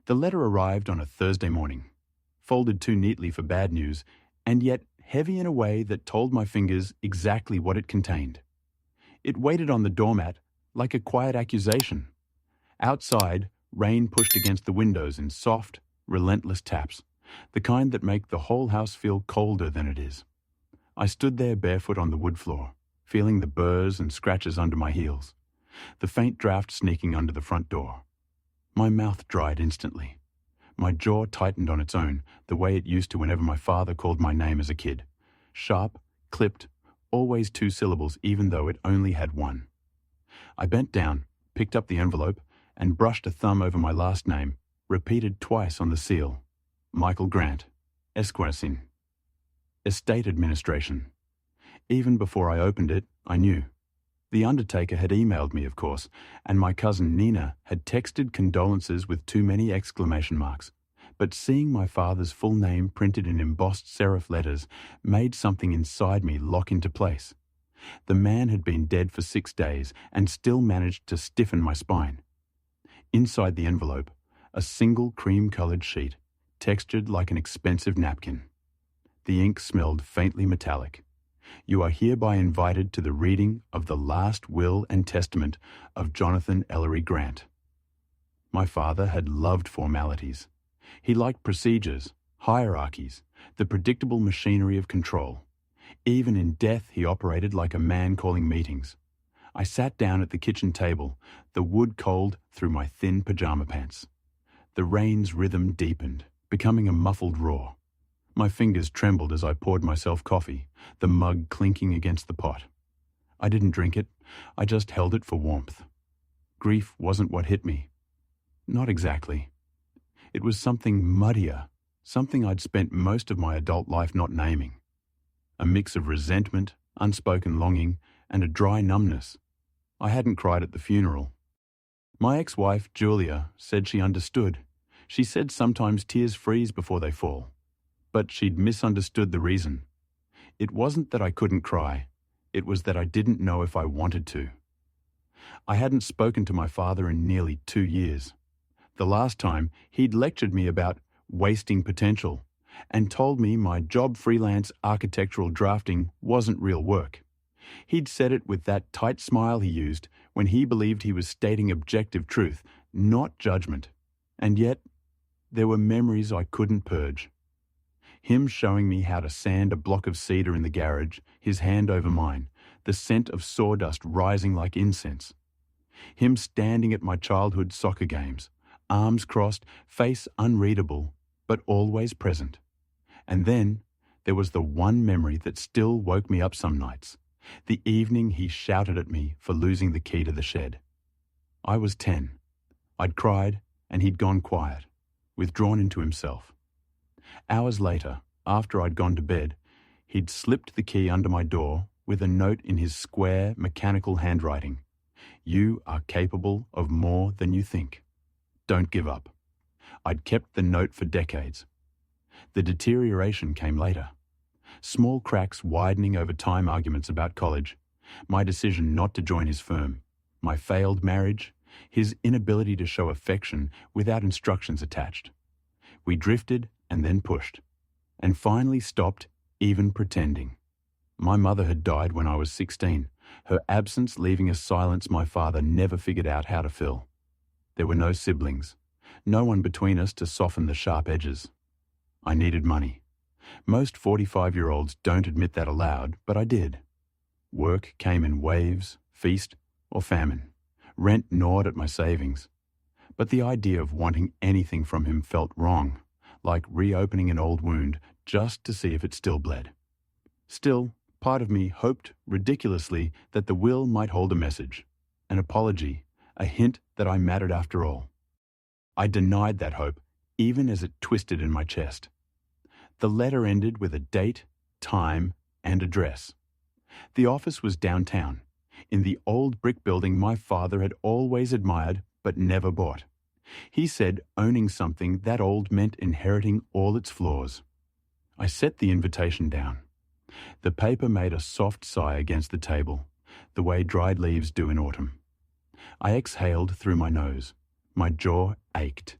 The letter arrived on a Thursday morning, folded too neatly for bad news, and yet heavy in a way that told my fingers exactly what it contained. It waited on the doormat like a quiet accusation. Outside, rain pushed against the windows in soft, relentless taps, the kind that make the whole house feel colder than it is. I stood there barefoot on the wood floor, feeling the burrs and scratches under my heels, the faint draft sneaking under the front door. My mouth dried instantly. My jaw tightened on its own, the way it used to whenever my father called my name as a kid. Sharp, clipped, always 2 syllables even though it only had 1. I bent down, picked up the envelope, and brushed a thumb over my last name, repeated twice on the seal. Michael Grant, Esquersin. Estate Administration. Even before I opened it, I knew. The undertaker had emailed me, of course, and my cousin Nina had texted condolences with too many exclamation marks. But seeing my father's full name printed in embossed serif letters made something inside me lock into place. The man had been dead for 6 days and still managed to stiffen my spine. Inside the envelope, a single cream-colored sheet, textured like an expensive napkin. The ink smelled faintly metallic. You are hereby invited to the reading of the last will and testament of Jonathan Ellery Grant. My father had loved formalities. He liked procedures, hierarchies, the predictable machinery of control. Even in death he operated like a man calling meetings. I sat down at the kitchen table, the wood cold through my thin pajama pants. The rain's rhythm deepened, becoming a muffled roar. My fingers trembled as I poured myself coffee, the mug clinking against the pot. I didn't drink it, I just held it for warmth. Grief wasn't what hit me. Not exactly. It was something muddier, something I'd spent most of my adult life not naming. A mix of resentment, unspoken longing, and a dry numbness. I hadn't cried at the funeral. My ex-wife, Julia, said she understood. She said sometimes tears freeze before they fall. But she'd misunderstood the reason. It wasn't that I couldn't cry. It was that I didn't know if I wanted to. I hadn't spoken to my father in nearly 2 years. The last time, he'd lectured me about wasting potential and told me my job freelance architectural drafting wasn't real work. He'd said it with that tight smile he used when he believed he was stating objective truth, not judgment. And yet, there were memories I couldn't purge. Him showing me how to sand a block of cedar in the garage, his hand over mine, the scent of sawdust rising like incense. Him standing at my childhood soccer games, arms crossed, face unreadable, but always present. And then there was the one memory that still woke me up some nights, the evening he shouted at me for losing the key to the shed. I was 10. I'd cried, and he'd gone quiet, withdrawn into himself. Hours later, after I'd gone to bed, he'd slipped the key under my door with a note in his square, mechanical handwriting. You are capable of more than you think. Don't give up. I'd kept the note for decades. The deterioration came later. Small cracks widening over time arguments about college, my decision not to join his firm, my failed marriage, his inability to show affection without instructions attached. We drifted and then pushed, and finally stopped even pretending. My mother had died when I was 16, her absence leaving a silence my father never figured out how to fill. There were no siblings, no one between us to soften the sharp edges. I needed money. Most 45-year-olds don't admit that aloud, but I did. Work came in waves, feast or famine. Rent gnawed at my savings. But the idea of wanting anything from him felt wrong, like reopening an old wound just to see if it still bled. Still, part of me hoped ridiculously that the will might hold a message, an apology, a hint that I mattered after all. I denied that hope, even as it twisted in my chest. The letter ended with a date, time, and address. The office was downtown, in the old brick building my father had always admired but never bought. He said owning something that old meant inheriting all its flaws. I set the invitation down. The paper made a soft sigh against the table, the way dried leaves do in autumn. I exhaled through my nose. My jaw ached.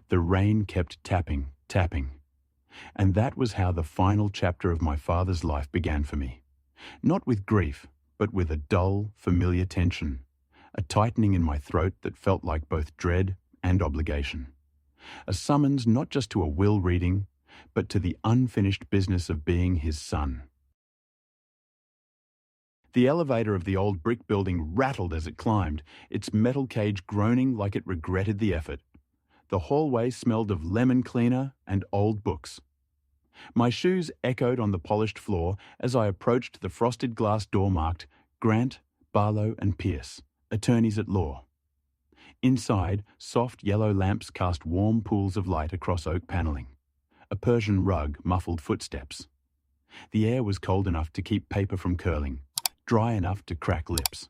The rain kept tapping, tapping. And that was how the final chapter of my father's life began for me. Not with grief, but with a dull, familiar tension, a tightening in my throat that felt like both dread and obligation. A summons not just to a will reading, but to the unfinished business of being his son. The elevator of the old brick building rattled as it climbed, its metal cage groaning like it regretted the effort. The hallway smelled of lemon cleaner and old books. My shoes echoed on the polished floor as I approached the frosted glass door marked Grant, Barlow and Pierce, attorneys at law. Inside, soft yellow lamps cast warm pools of light across oak panelling. A Persian rug muffled footsteps. The air was cold enough to keep paper from curling, dry enough to crack lips.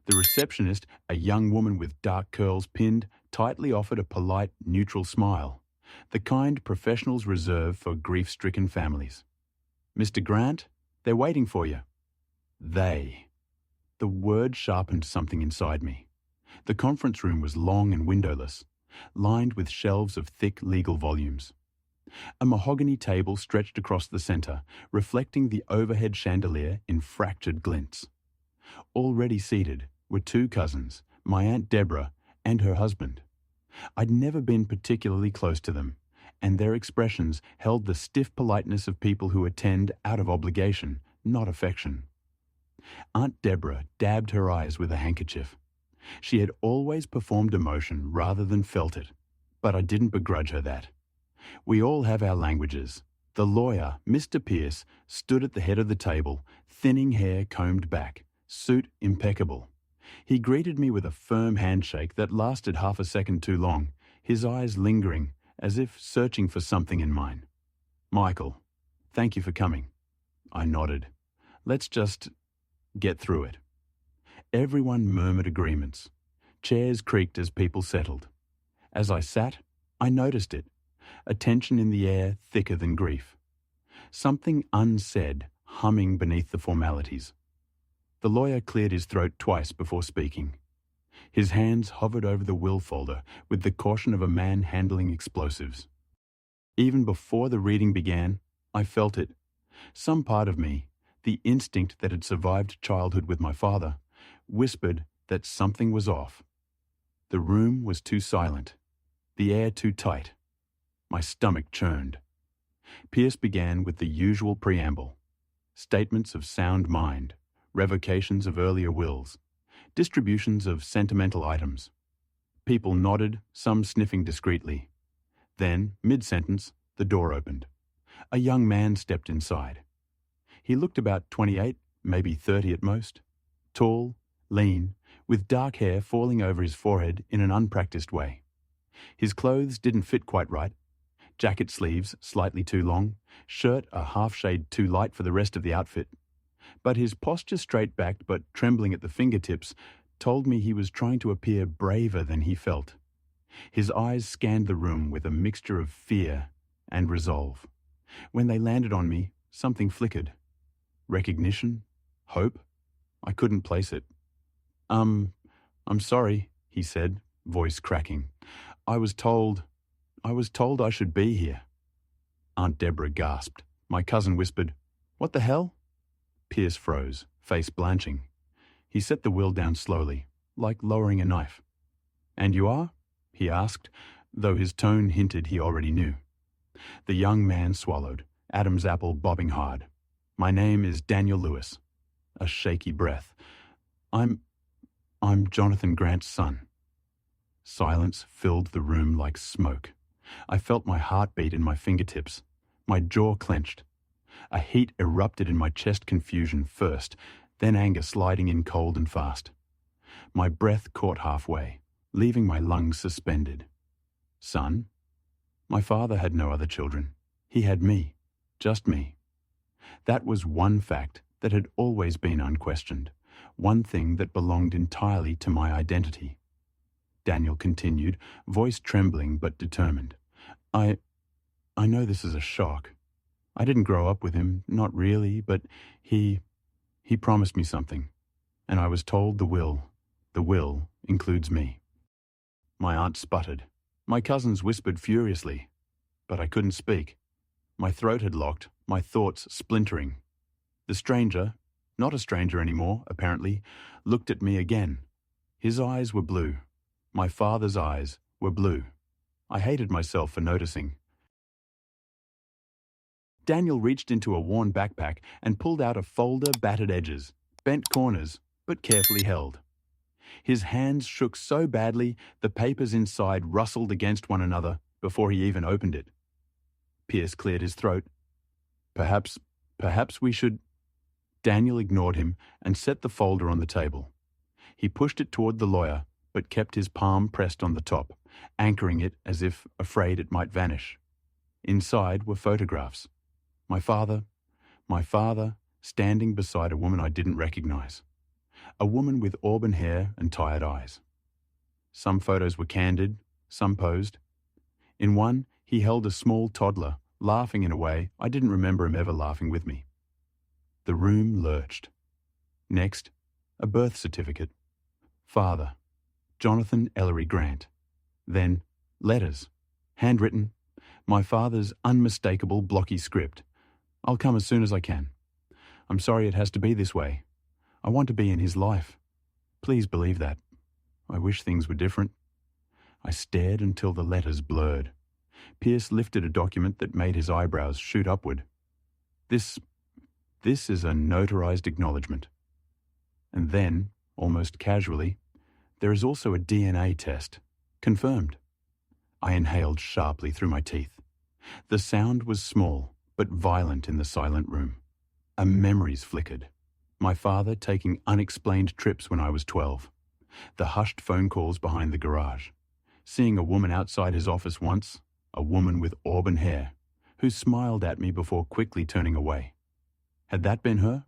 The receptionist, a young woman with dark curls pinned, tightly offered a polite, neutral smile, the kind professionals reserve for grief-stricken families. "Mr. Grant, they're waiting for you." They. The word sharpened something inside me. The conference room was long and windowless, lined with shelves of thick legal volumes. A mahogany table stretched across the centre, reflecting the overhead chandelier in fractured glints. Already seated were two cousins, my Aunt Deborah and her husband. I'd never been particularly close to them, and their expressions held the stiff politeness of people who attend out of obligation, not affection. Aunt Deborah dabbed her eyes with a handkerchief. She had always performed emotion rather than felt it, but I didn't begrudge her that. We all have our languages. The lawyer, Mr. Pierce, stood at the head of the table, thinning hair combed back, suit impeccable. He greeted me with a firm handshake that lasted half a second too long, his eyes lingering, as if searching for something in mine. "Michael, thank you for coming." I nodded. "Let's just get through it." Everyone murmured agreements. Chairs creaked as people settled. As I sat, I noticed it, a tension in the air thicker than grief. Something unsaid humming beneath the formalities. The lawyer cleared his throat twice before speaking. His hands hovered over the will folder with the caution of a man handling explosives. Even before the reading began, I felt it. Some part of me, the instinct that had survived childhood with my father, whispered that something was off. The room was too silent, the air too tight. My stomach churned. Pierce began with the usual preamble. Statements of sound mind, revocations of earlier wills, distributions of sentimental items. People nodded, some sniffing discreetly. Then, mid-sentence, the door opened. A young man stepped inside. He looked about 28, maybe 30 at most. Tall, lean, with dark hair falling over his forehead in an unpracticed way. His clothes didn't fit quite right. Jacket sleeves slightly too long, shirt a half shade too light for the rest of the outfit. But his posture straight-backed but trembling at the fingertips told me he was trying to appear braver than he felt. His eyes scanned the room with a mixture of fear and resolve. When they landed on me, something flickered. Recognition? Hope? I couldn't place it. I'm sorry," he said, voice cracking. I was told I should be here." Aunt Deborah gasped. My cousin whispered, "What the hell?" Pierce froze, face blanching. He set the will down slowly, like lowering a knife. "And you are?" he asked, though his tone hinted he already knew. The young man swallowed, Adam's apple bobbing hard. "My name is Daniel Lewis." A shaky breath. I'm Jonathan Grant's son." Silence filled the room like smoke. I felt my heartbeat in my fingertips. My jaw clenched. A heat erupted in my chest, confusion first, then anger sliding in cold and fast. My breath caught halfway, leaving my lungs suspended. Son? My father had no other children. He had me, just me. That was one fact that had always been unquestioned, one thing that belonged entirely to my identity. Daniel continued, voice trembling but determined. I know this is a shock. I didn't grow up with him, not really, but he promised me something, and I was told the will includes me." My aunt sputtered. My cousins whispered furiously, but I couldn't speak. My throat had locked, my thoughts splintering. The stranger, not a stranger anymore, apparently, looked at me again. His eyes were blue. My father's eyes were blue. I hated myself for noticing. Daniel reached into a worn backpack and pulled out a folder, battered edges, bent corners, but carefully held. His hands shook so badly the papers inside rustled against one another before he even opened it. Pierce cleared his throat. Perhaps we should... Daniel ignored him and set the folder on the table. He pushed it toward the lawyer, but kept his palm pressed on the top, anchoring it as if afraid it might vanish. Inside were photographs. My father, standing beside a woman I didn't recognize. A woman with auburn hair and tired eyes. Some photos were candid, some posed. In one, he held a small toddler, laughing in a way I didn't remember him ever laughing with me. The room lurched. Next, a birth certificate. Father, Jonathan Ellery Grant. Then, letters, handwritten, my father's unmistakable blocky script. I'll come as soon as I can. I'm sorry it has to be this way. I want to be in his life. Please believe that. I wish things were different. I stared until the letters blurred. Pierce lifted a document that made his eyebrows shoot upward. This is a notarized acknowledgement. And then, almost casually, there is also a DNA test. Confirmed. I inhaled sharply through my teeth. The sound was small, but violent in the silent room. Memories flickered. My father taking unexplained trips when I was 12. The hushed phone calls behind the garage. Seeing a woman outside his office once, a woman with auburn hair, who smiled at me before quickly turning away. Had that been her?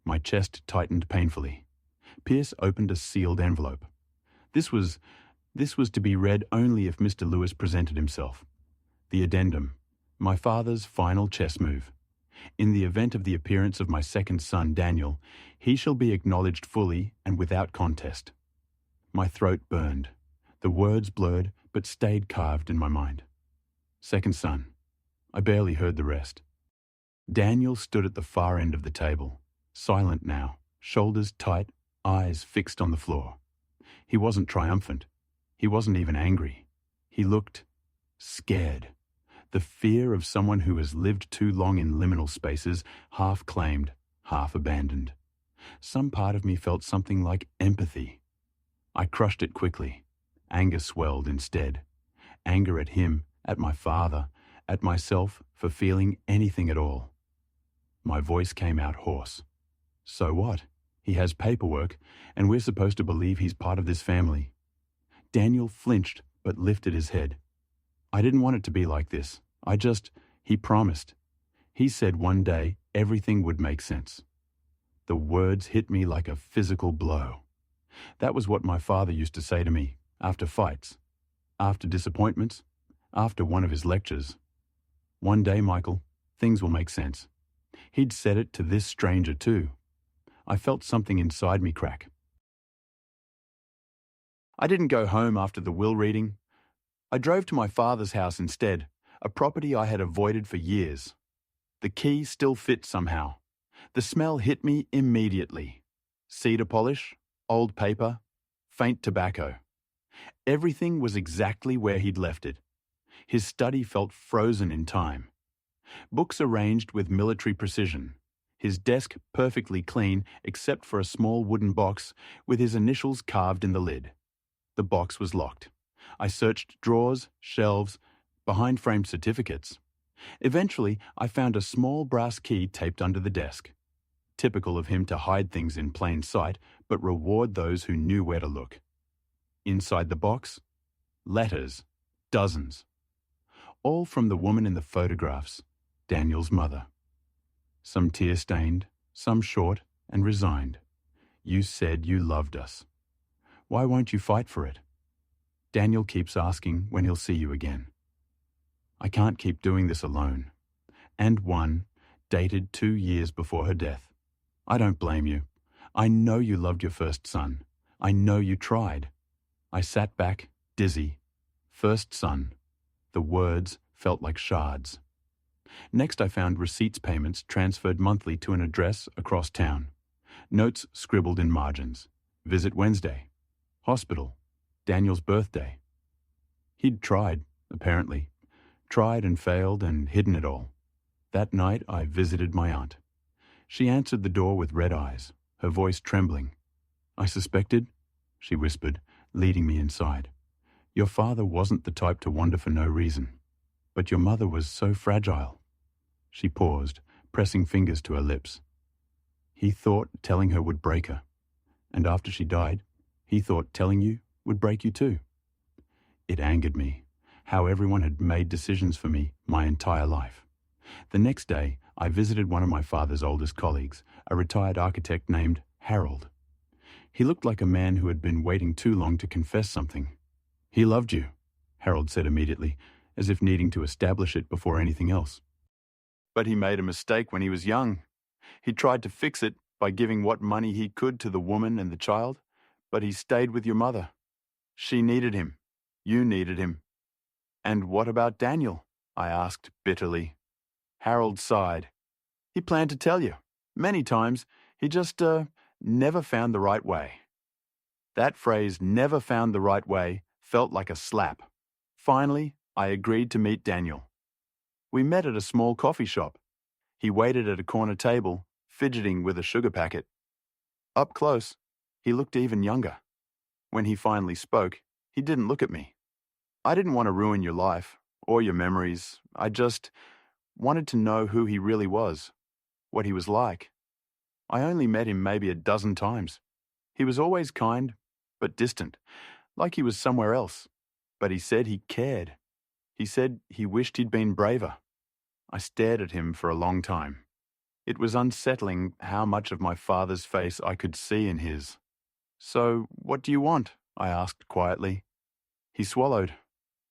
My chest tightened painfully. Pierce opened a sealed envelope. This was to be read only if Mr. Lewis presented himself. The addendum, my father's final chess move. In the event of the appearance of my second son, Daniel, he shall be acknowledged fully and without contest. My throat burned. The words blurred, but stayed carved in my mind. Second son. I barely heard the rest. Daniel stood at the far end of the table, silent now, shoulders tight, eyes fixed on the floor. He wasn't triumphant. He wasn't even angry. He looked scared. The fear of someone who has lived too long in liminal spaces, half claimed, half abandoned. Some part of me felt something like empathy. I crushed it quickly. Anger swelled instead. Anger at him, at my father, at myself for feeling anything at all. My voice came out hoarse. So what? He has paperwork, and we're supposed to believe he's part of this family. Daniel flinched, but lifted his head. I didn't want it to be like this. He promised. He said one day everything would make sense. The words hit me like a physical blow. That was what my father used to say to me, after fights, after disappointments, after one of his lectures. One day, Michael, things will make sense. He'd said it to this stranger too. I felt something inside me crack. I didn't go home after the will reading. I drove to my father's house instead, a property I had avoided for years. The key still fit somehow. The smell hit me immediately. Cedar polish, old paper, faint tobacco. Everything was exactly where he'd left it. His study felt frozen in time. Books arranged with military precision. His desk perfectly clean except for a small wooden box with his initials carved in the lid. The box was locked. I searched drawers, shelves, behind framed certificates. Eventually, I found a small brass key taped under the desk. Typical of him to hide things in plain sight, but reward those who knew where to look. Inside the box, letters, dozens. All from the woman in the photographs, Daniel's mother. Some tear-stained, some short and resigned. You said you loved us. Why won't you fight for it? Daniel keeps asking when he'll see you again. I can't keep doing this alone. And one, dated 2 years before her death. I don't blame you. I know you loved your first son. I know you tried. I sat back, dizzy, First son. The words felt like shards. Next I found receipts payments transferred monthly to an address across town. Notes scribbled in margins. Visit Wednesday. Hospital. Daniel's birthday. He'd tried, apparently. Tried and failed and hidden it all. That night I visited my aunt. She answered the door with red eyes, her voice trembling. I suspected, she whispered, leading me inside. Your father wasn't the type to wander for no reason. But your mother was so fragile. She paused, pressing fingers to her lips. He thought telling her would break her. And after she died, he thought telling you would break you too. It angered me, how everyone had made decisions for me my entire life. The next day, I visited one of my father's oldest colleagues, a retired architect named Harold. He looked like a man who had been waiting too long to confess something. He loved you, Harold said immediately, as if needing to establish it before anything else. But he made a mistake when he was young. He tried to fix it by giving what money he could to the woman and the child, but he stayed with your mother. She needed him. You needed him. And what about Daniel? I asked bitterly. Harold sighed. He planned to tell you. Many times. He just, never found the right way. That phrase, never found the right way, felt like a slap. Finally, I agreed to meet Daniel. We met at a small coffee shop. He waited at a corner table, fidgeting with a sugar packet. Up close, he looked even younger. When he finally spoke, he didn't look at me. I didn't want to ruin your life, or your memories. I just wanted to know who he really was, what he was like. I only met him maybe a dozen times. He was always kind, but distant, like he was somewhere else. But he said he cared. He said he wished he'd been braver. I stared at him for a long time. It was unsettling how much of my father's face I could see in his. So, what do you want? I asked quietly. He swallowed.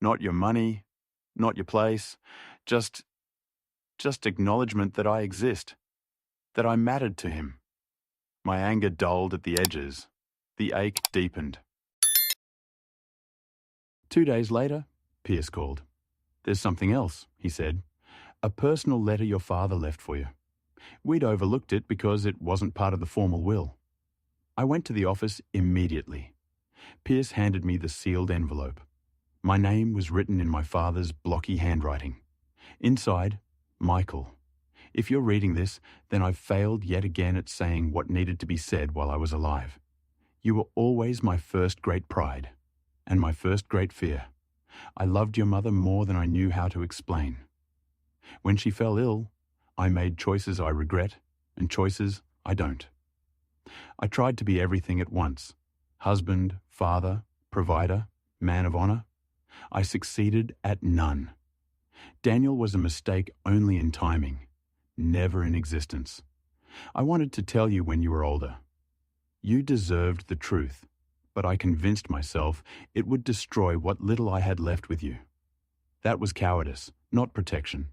Not your money, not your place, just acknowledgement that I exist, that I mattered to him. My anger dulled at the edges. The ache deepened. 2 days later, Pierce called. There's something else, he said. A personal letter your father left for you. We'd overlooked it because it wasn't part of the formal will. I went to the office immediately. Pierce handed me the sealed envelope. My name was written in my father's blocky handwriting. Inside, Michael. If you're reading this, then I've failed yet again at saying what needed to be said while I was alive. You were always my first great pride, and my first great fear. I loved your mother more than I knew how to explain. When she fell ill, I made choices I regret, and choices I don't. I tried to be everything at once: husband, father, provider, man of honor. I succeeded at none. Daniel was a mistake only in timing, never in existence. I wanted to tell you when you were older. You deserved the truth, but I convinced myself it would destroy what little I had left with you. That was cowardice, not protection.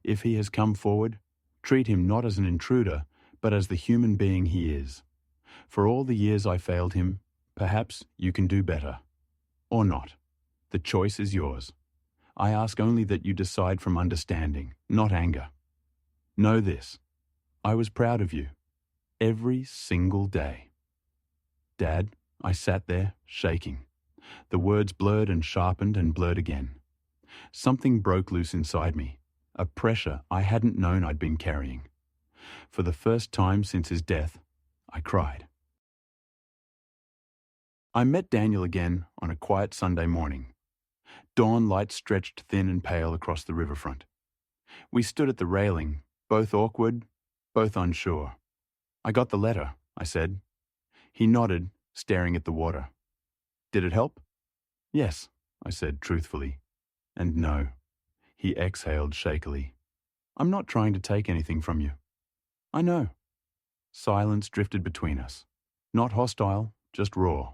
If he has come forward, treat him not as an intruder, but as the human being he is. For all the years I failed him, perhaps you can do better. Or not. The choice is yours. I ask only that you decide from understanding, not anger. Know this: I was proud of you, every single day. Dad, I sat there, shaking. The words blurred and sharpened and blurred again. Something broke loose inside me, a pressure I hadn't known I'd been carrying. For the first time since his death, I cried. I met Daniel again on a quiet Sunday morning. Dawn light stretched thin and pale across the riverfront. We stood at the railing, both awkward, both unsure. I got the letter, I said. He nodded, staring at the water. Did it help? Yes, I said truthfully. And no. He exhaled shakily. I'm not trying to take anything from you. I know. Silence drifted between us. Not hostile, just raw.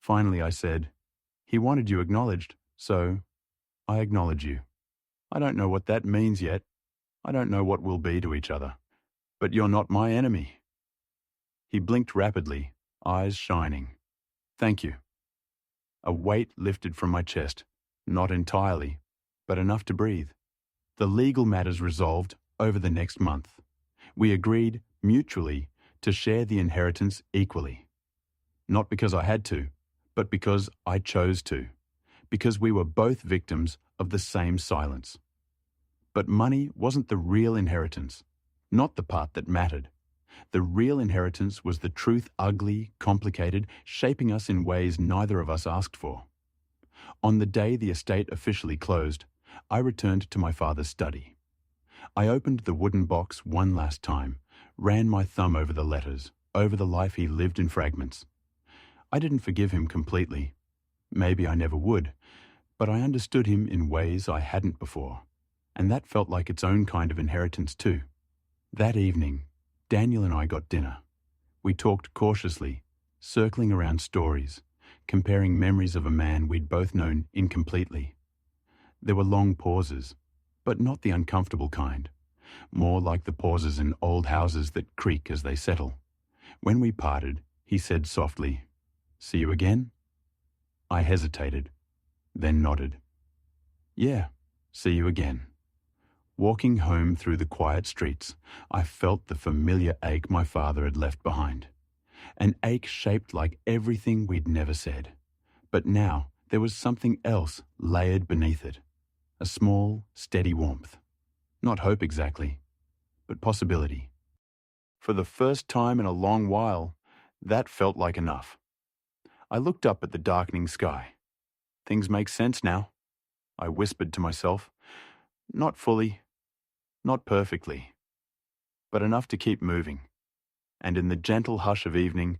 Finally I said, he wanted you acknowledged, so I acknowledge you. I don't know what that means yet. I don't know what we'll be to each other. But you're not my enemy. He blinked rapidly, eyes shining. Thank you. A weight lifted from my chest, Not entirely, but enough to breathe. The legal matters resolved over the next month. We agreed, mutually, to share the inheritance equally. Not because I had to, but because I chose to. Because we were both victims of the same silence. But money wasn't the real inheritance, not the part that mattered. The real inheritance was the truth ugly, complicated, shaping us in ways neither of us asked for. On the day the estate officially closed, I returned to my father's study. I opened the wooden box one last time, ran my thumb over the letters, over the life he lived in fragments. I didn't forgive him completely. Maybe I never would, but I understood him in ways I hadn't before, and that felt like its own kind of inheritance too. That evening, Daniel and I got dinner. We talked cautiously, circling around stories, comparing memories of a man we'd both known incompletely. There were long pauses, but not the uncomfortable kind, more like the pauses in old houses that creak as they settle. When we parted, he said softly, "See you again?" I hesitated, then nodded. "Yeah, see you again." Walking home through the quiet streets, I felt the familiar ache my father had left behind. An ache shaped like everything we'd never said. But now there was something else layered beneath it. A small, steady warmth. Not hope exactly, but possibility. For the first time in a long while, that felt like enough. I looked up at the darkening sky. Things make sense now, I whispered to myself. Not fully, not perfectly, but enough to keep moving. And in the gentle hush of evening,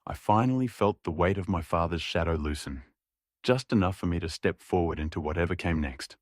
I finally felt the weight of my father's shadow loosen, just enough for me to step forward into whatever came next.